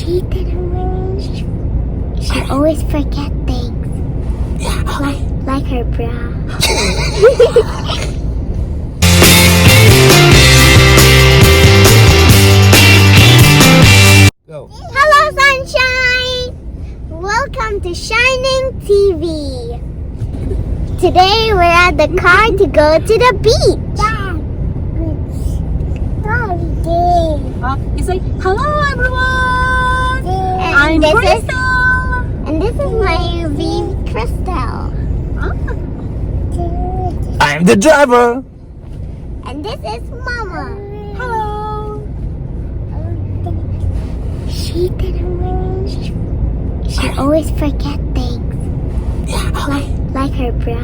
She didn't. She always forget things. Yeah, okay. Like her bra. Go. Hello, sunshine! Welcome to Shining TV. Today we're at the car to go to the beach. You say, hello everyone! I'm this Crystal! And this is my baby Crystal. I'm the driver. And this is Mama. Hello! She didn't. She always forget things. Yeah, okay. Like her bra.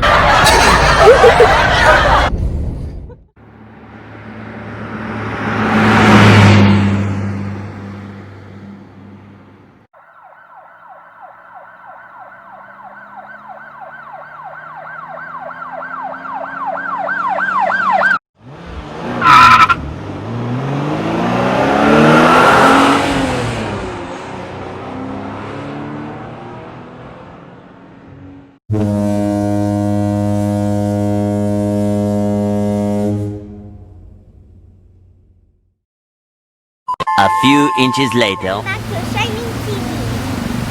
A few inches later. Back to Shining TV.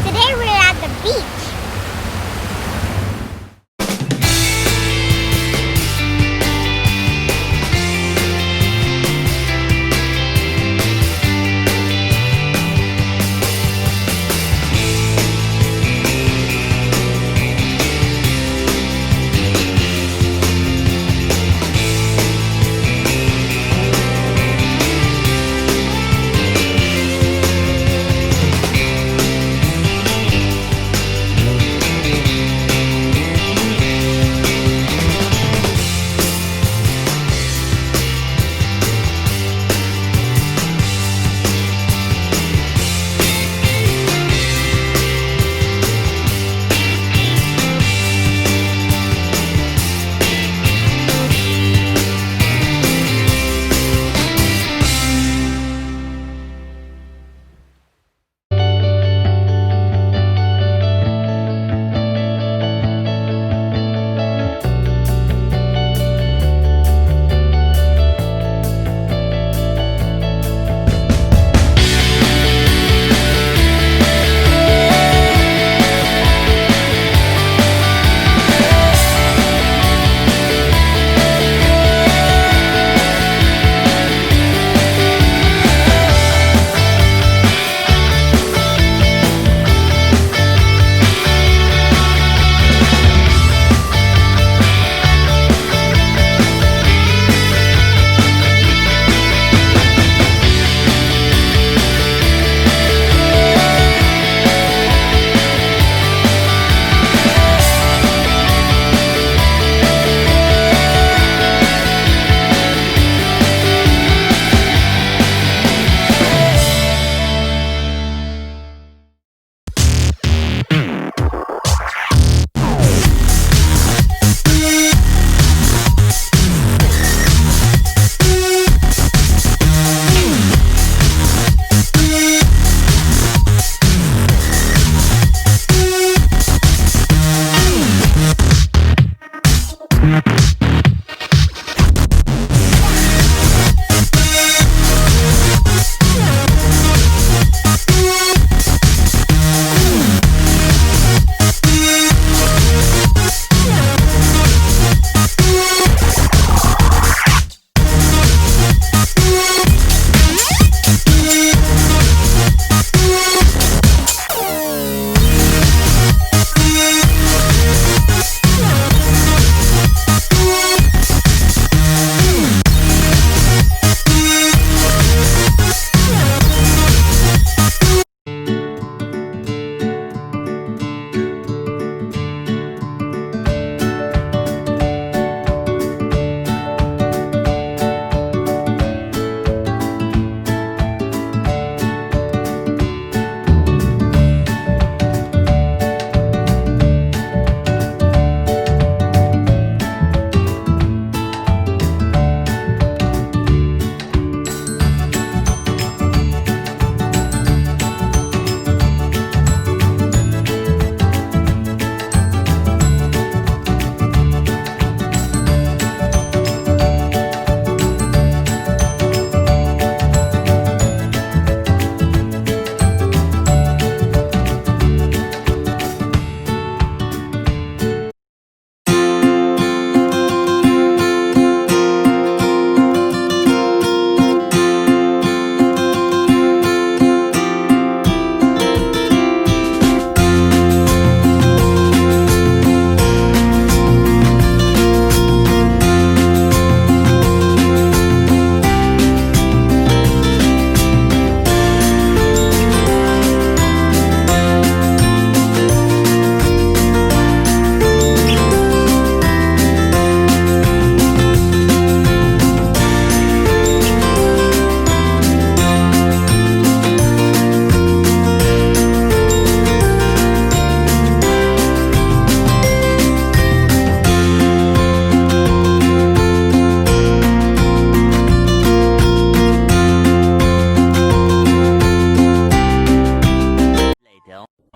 Today we're at the beach.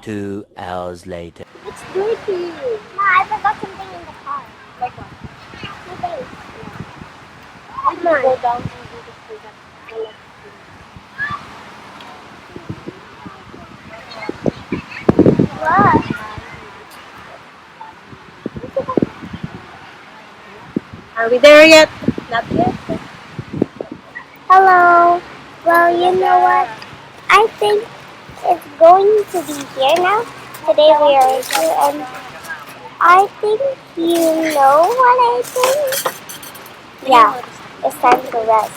2 hours later. It's dirty. Ma, I forgot something in the car. Like what? My base. I need to go down and do this for that. What? Are we there yet? Not yet. Hello. Well, you know what? I think it's going to be here now. Today we are here, and I think you know what I think. Yeah, it's time to rest.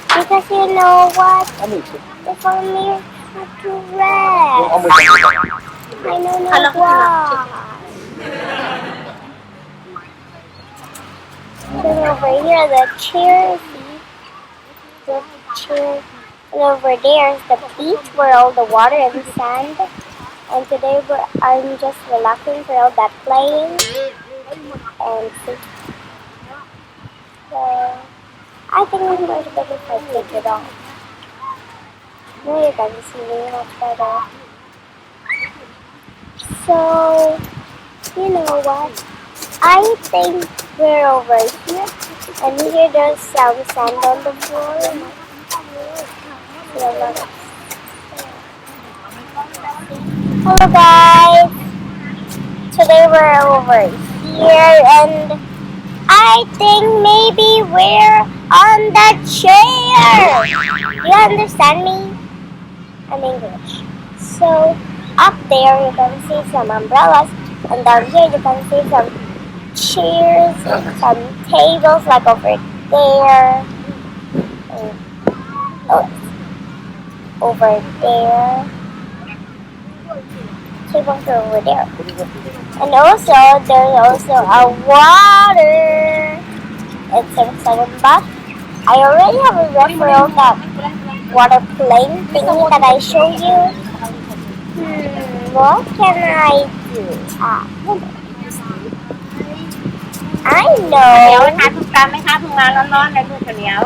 Because you know what? It's for me to rest. I don't know why. Then over here, the chair, see? The chair. And over there is the beach where all the water and sand. And today I'm just relaxing for all that playing. And see. So, I think I'm going to go if I take it off. Now you can see me much better. So, you know what? I think we're over here. And here there's some sand on the floor. Hello guys! Today we're over here and I think maybe we're on the chair! You understand me? I'm English. So up there you can see some umbrellas and down here you can see some chairs and some tables like over there. And, over there. Tables are over there. And also, there's also a water. It's a second bath. I already have a referral that water plane thingy that I showed you. What can I do? I เดี๋ยว know. ทานทุกจานไหมคะเพิ่งมาร้อนๆเลยลูกข้าวเหนียว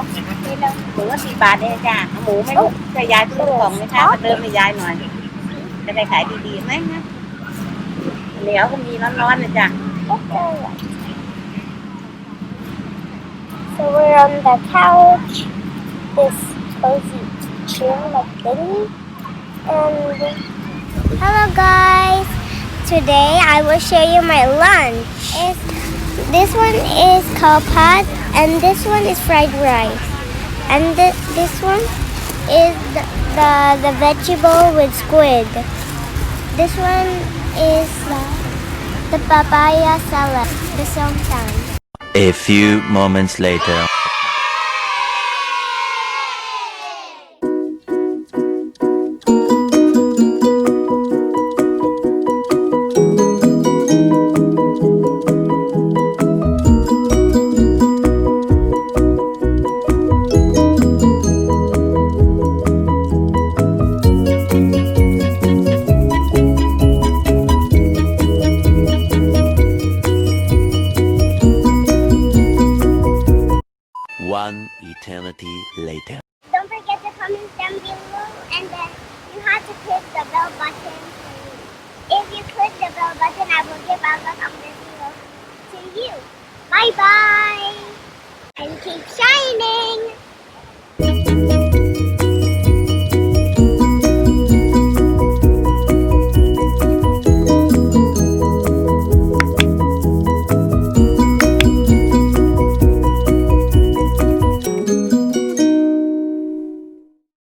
นี่นะหมูละ10 บาทเองจ้ะเอาหมูไหม่ลูกช่วยยายซื้อกล่องไหมคะมาเติมให้ยายหน่อยจะได้ขายดีๆไหมนะข้าวเหนียวก็มีร้อนๆเลยจ้ะ So we're on the couch, this cozy chair like thingy. And hello guys! Today I will show you my lunch. This one is kalpat and this one is fried rice. And this one is the vegetable with squid. This one is the papaya salad, the somtam. A few moments later. One eternity later. Don't forget to comment down below and then you have to click the bell button. If you click the bell button, I will give out the video to you. Bye bye! And keep shining!